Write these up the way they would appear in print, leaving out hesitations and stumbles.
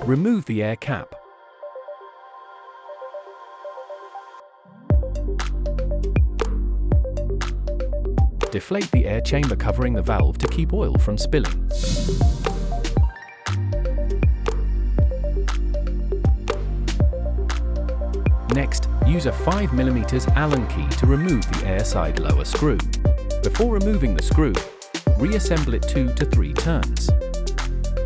Remove the air cap. Deflate the air chamber covering the valve to keep oil from spilling. Next, use a 5mm Allen key to remove the air side lower screw. Before removing the screw, reassemble it 2 to 3 turns.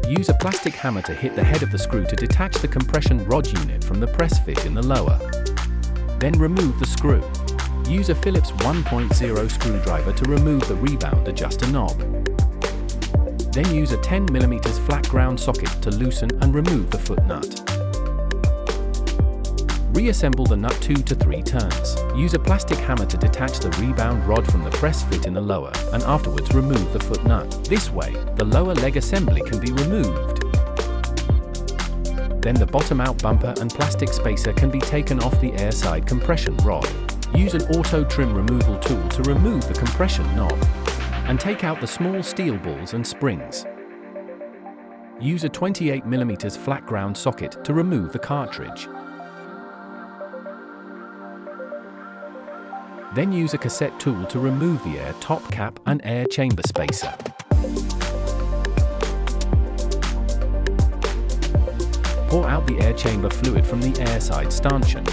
Use a plastic hammer to hit the head of the screw to detach the compression rod unit from the press fit in the lower. Then remove the screw. Use a Phillips 1.0 screwdriver to remove the rebound adjuster knob. Then use a 10mm Flatground Socket to loosen and remove the foot nut. Reassemble the nut 2 to 3 turns. Use a plastic hammer to detach the rebound rod from the press fit in the lower, and afterwards remove the foot nut. This way, the lower leg assembly can be removed. Then the bottom-out bumper and plastic spacer can be taken off the air side compression rod. Use an auto trim removal tool to remove the compression knob, and take out the small steel balls and springs. Use a 28mm Flatground Socket to remove the cartridge. Then use a cassette tool to remove the air top cap and air chamber spacer. Pour out the air chamber fluid from the air side stanchion.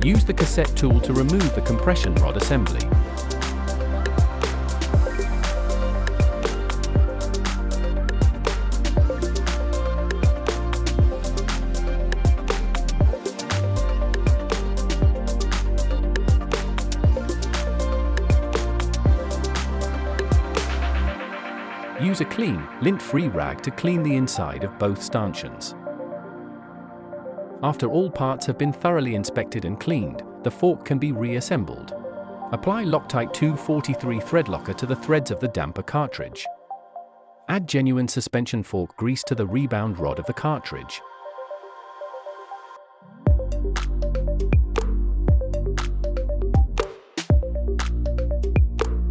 Use the cassette tool to remove the compression rod assembly. Use a clean, lint-free rag to clean the inside of both stanchions. After all parts have been thoroughly inspected and cleaned, the fork can be reassembled. Apply Loctite 243 thread locker to the threads of the damper cartridge. Add genuine suspension fork grease to the rebound rod of the cartridge.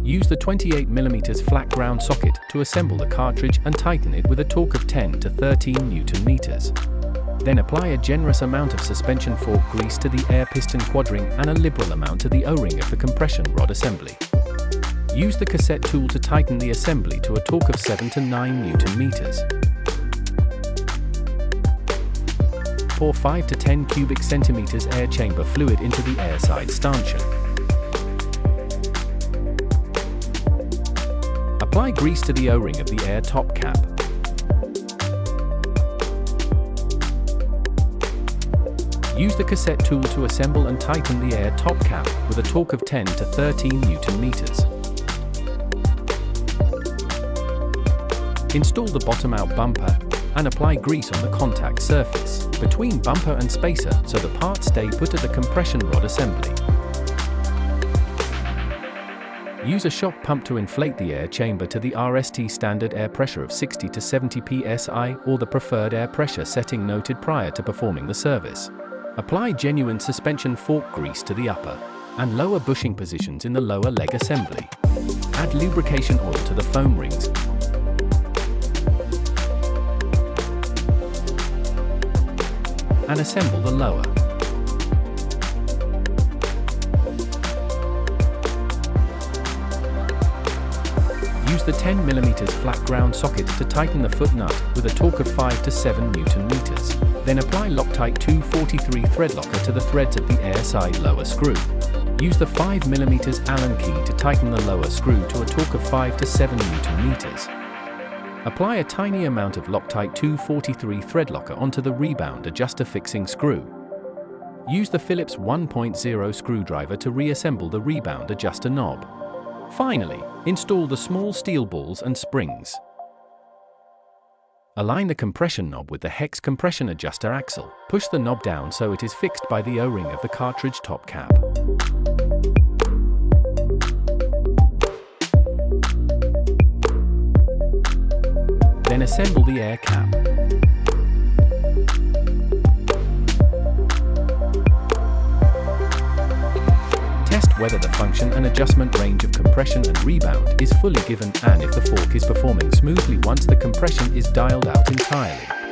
Use the 28mm Flatground Socket to assemble the cartridge and tighten it with a torque of 10 to 13 Nm. Then apply a generous amount of suspension fork grease to the air piston quadring and a liberal amount to the O-ring of the compression rod assembly. Use the cassette tool to tighten the assembly to a torque of 7 to 9 Nm. Pour 5 to 10 cubic centimeters air chamber fluid into the air side stanchion. Apply grease to the O-ring of the air top cap. Use the cassette tool to assemble and tighten the air top cap with a torque of 10 to 13 Nm. Install the bottom-out bumper and apply grease on the contact surface between bumper and spacer so the parts stay put at the compression rod assembly. Use a shock pump to inflate the air chamber to the RST standard air pressure of 60 to 70 psi or the preferred air pressure setting noted prior to performing the service. Apply genuine suspension fork grease to the upper and lower bushing positions in the lower leg assembly. Add lubrication oil to the foam rings. And assemble the lower. Use the 10mm Flatground Socket to tighten the foot nut with a torque of 5 to 7 Nm. Then apply Loctite 243 thread locker to the threads of the air side lower screw. Use the 5mm Allen key to tighten the lower screw to a torque of 5 to 7 Nm. Apply a tiny amount of Loctite 243 thread locker onto the rebound adjuster fixing screw. Use the Phillips 1.0 screwdriver to reassemble the rebound adjuster knob. Finally, install the small steel balls and springs. Align the compression knob with the hex compression adjuster axle. Push the knob down so it is fixed by the O-ring of the cartridge top cap. Then assemble the air cap. Test whether the function and adjustment range of compression and rebound is fully given and if the fork is performing smoothly once the compression is dialed out entirely.